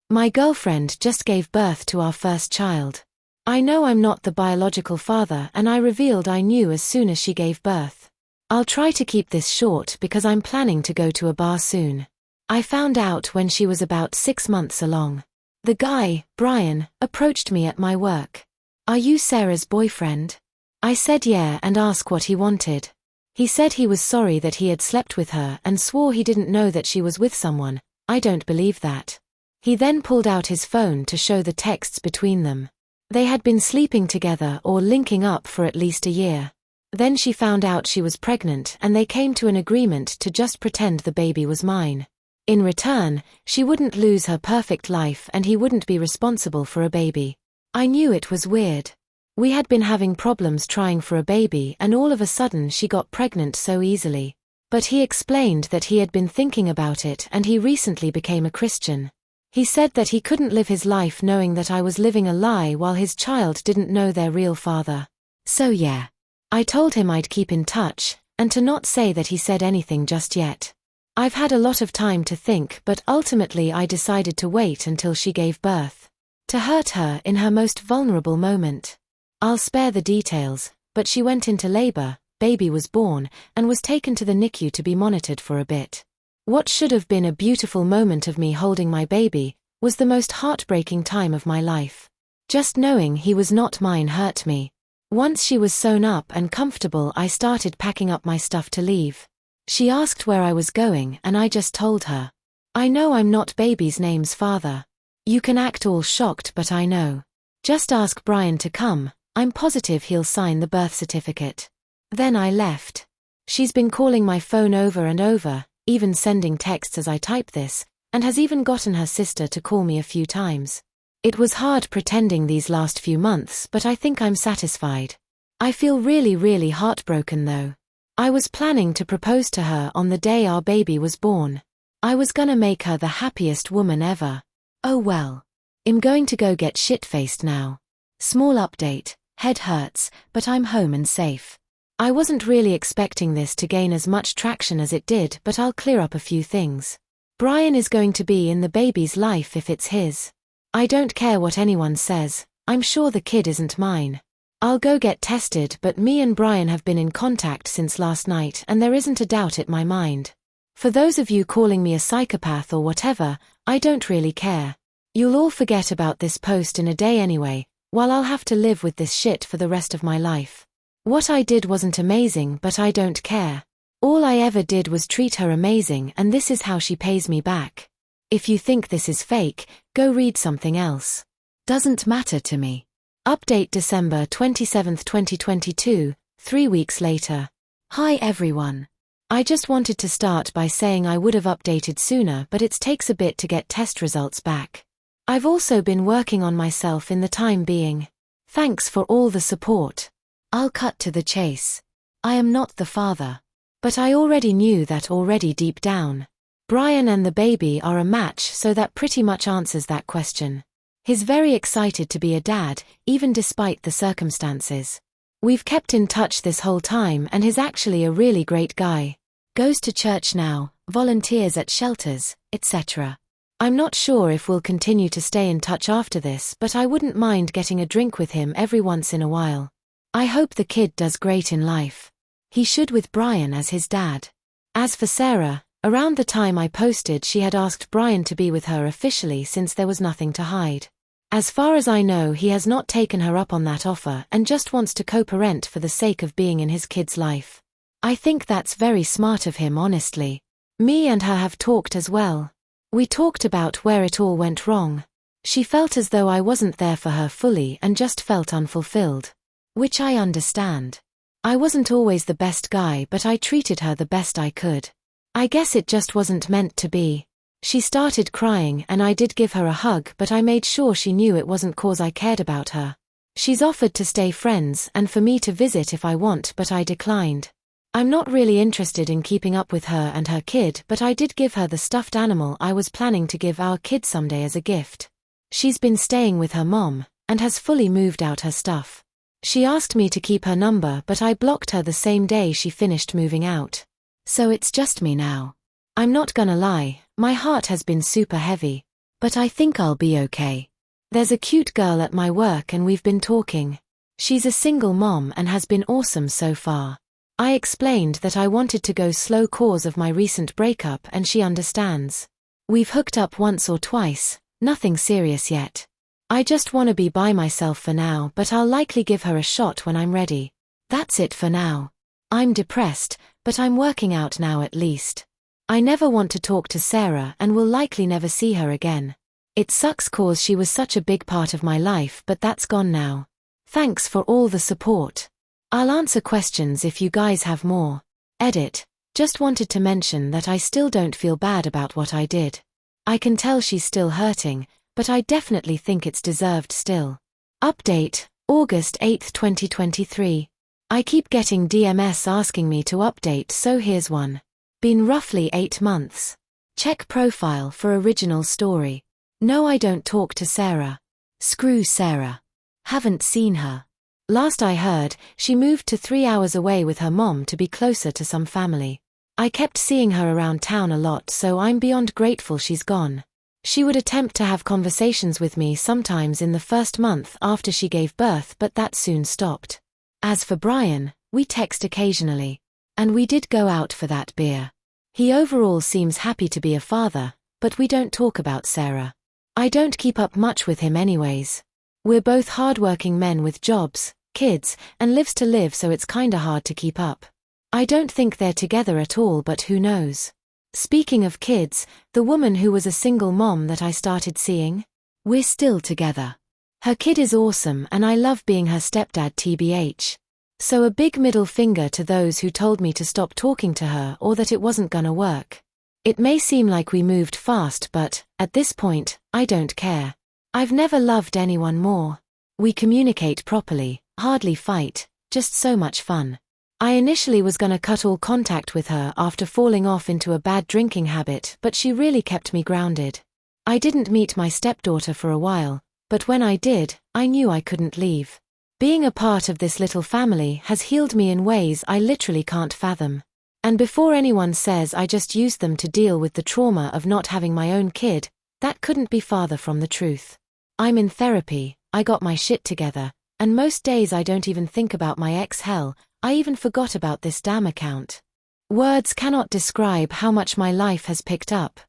My girlfriend just gave birth to our first child. I know I'm not the biological father, and I revealed I knew as soon as she gave birth. I'll try to keep this short because I'm planning to go to a bar soon. I found out when she was about 6 months along. The guy, Brian, approached me at my work. "Are you Sarah's boyfriend?" I said yeah and asked what he wanted. He said he was sorry that he had slept with her and swore he didn't know that she was with someone. I don't believe that. He then pulled out his phone to show the texts between them. They had been sleeping together or linking up for at least a year. Then she found out she was pregnant and they came to an agreement to just pretend the baby was mine. In return, she wouldn't lose her perfect life and he wouldn't be responsible for a baby. I knew it was weird. We had been having problems trying for a baby and all of a sudden she got pregnant so easily. But he explained that he had been thinking about it and he recently became a Christian. He said that he couldn't live his life knowing that I was living a lie while his child didn't know their real father. So yeah. I told him I'd keep in touch, and to not say that he said anything just yet. I've had a lot of time to think, but ultimately I decided to wait until she gave birth. To hurt her in her most vulnerable moment. I'll spare the details, but she went into labor, baby was born, and was taken to the NICU to be monitored for a bit. What should have been a beautiful moment of me holding my baby, was the most heartbreaking time of my life. Just knowing he was not mine hurt me. Once she was sewn up and comfortable, I started packing up my stuff to leave. She asked where I was going and I just told her. I know I'm not baby's name's father. You can act all shocked, but I know. Just ask Brian to come, I'm positive he'll sign the birth certificate. Then I left. She's been calling my phone over and over, even sending texts as I type this, and has even gotten her sister to call me a few times. It was hard pretending these last few months, but I think I'm satisfied. I feel really heartbroken though. I was planning to propose to her on the day our baby was born. I was gonna make her the happiest woman ever. Oh well. I'm going to go get shit-faced now. Small update, head hurts, but I'm home and safe. I wasn't really expecting this to gain as much traction as it did, but I'll clear up a few things. Brian is going to be in the baby's life if it's his. I don't care what anyone says, I'm sure the kid isn't mine. I'll go get tested, but me and Brian have been in contact since last night and there isn't a doubt in my mind. For those of you calling me a psychopath or whatever, I don't really care. You'll all forget about this post in a day anyway, while I'll have to live with this shit for the rest of my life. What I did wasn't amazing, but I don't care. All I ever did was treat her amazing, and this is how she pays me back. If you think this is fake, go read something else. Doesn't matter to me. Update December 27, 2022, 3 weeks later. Hi everyone. I just wanted to start by saying I would have updated sooner, but it takes a bit to get test results back. I've also been working on myself in the time being. Thanks for all the support. I'll cut to the chase. I am not the father. But I already knew that already deep down. Brian and the baby are a match, so that pretty much answers that question. He's very excited to be a dad, even despite the circumstances. We've kept in touch this whole time and he's actually a really great guy. Goes to church now, volunteers at shelters, etc. I'm not sure if we'll continue to stay in touch after this, but I wouldn't mind getting a drink with him every once in a while. I hope the kid does great in life. He should, with Brian as his dad. As for Sarah, around the time I posted she had asked Brian to be with her officially since there was nothing to hide. As far as I know, he has not taken her up on that offer and just wants to co-parent for the sake of being in his kid's life. I think that's very smart of him, honestly. Me and her have talked as well. We talked about where it all went wrong. She felt as though I wasn't there for her fully and just felt unfulfilled. Which I understand. I wasn't always the best guy, but I treated her the best I could. I guess it just wasn't meant to be. She started crying and I did give her a hug, but I made sure she knew it wasn't 'cause I cared about her. She's offered to stay friends and for me to visit if I want, but I declined. I'm not really interested in keeping up with her and her kid, but I did give her the stuffed animal I was planning to give our kid someday as a gift. She's been staying with her mom, and has fully moved out her stuff. She asked me to keep her number, but I blocked her the same day she finished moving out. So it's just me now. I'm not gonna lie, my heart has been super heavy. But I think I'll be okay. There's a cute girl at my work and we've been talking. She's a single mom and has been awesome so far. I explained that I wanted to go slow cause of my recent breakup and she understands. We've hooked up once or twice, nothing serious yet. I just want to be by myself for now, but I'll likely give her a shot when I'm ready. That's it for now. I'm depressed, but I'm working out now at least. I never want to talk to Sarah and will likely never see her again. It sucks cause she was such a big part of my life, but that's gone now. Thanks for all the support. I'll answer questions if you guys have more. Edit. Just wanted to mention that I still don't feel bad about what I did. I can tell she's still hurting, but I definitely think it's deserved still. Update, August 8, 2023. I keep getting DMS asking me to update, so here's one. Been roughly 8 months. Check profile for original story. No, I don't talk to Sarah. Screw Sarah. Haven't seen her. Last I heard, she moved to 3 hours away with her mom to be closer to some family. I kept seeing her around town a lot, so I'm beyond grateful she's gone. She would attempt to have conversations with me sometimes in the first month after she gave birth, but that soon stopped. As for Brian, we text occasionally. And we did go out for that beer. He overall seems happy to be a father, but we don't talk about Sarah. I don't keep up much with him anyways. We're both hardworking men with jobs, kids, and lives to live, so it's kinda hard to keep up. I don't think they're together at all, but who knows. Speaking of kids, the woman who was a single mom that I started seeing? We're still together. Her kid is awesome and I love being her stepdad tbh. So a big middle finger to those who told me to stop talking to her or that it wasn't gonna work. It may seem like we moved fast, but, at this point, I don't care. I've never loved anyone more. We communicate properly, hardly fight, just so much fun. I initially was gonna cut all contact with her after falling off into a bad drinking habit, but she really kept me grounded. I didn't meet my stepdaughter for a while, but when I did, I knew I couldn't leave. Being a part of this little family has healed me in ways I literally can't fathom. And before anyone says I just used them to deal with the trauma of not having my own kid, that couldn't be farther from the truth. I'm in therapy, I got my shit together, and most days I don't even think about my ex. Hell, I even forgot about this damn account. Words cannot describe how much my life has picked up.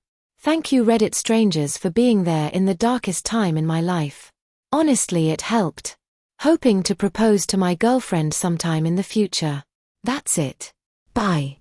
Thank you Reddit strangers for being there in the darkest time in my life. Honestly, it helped. Hoping to propose to my girlfriend sometime in the future. That's it. Bye.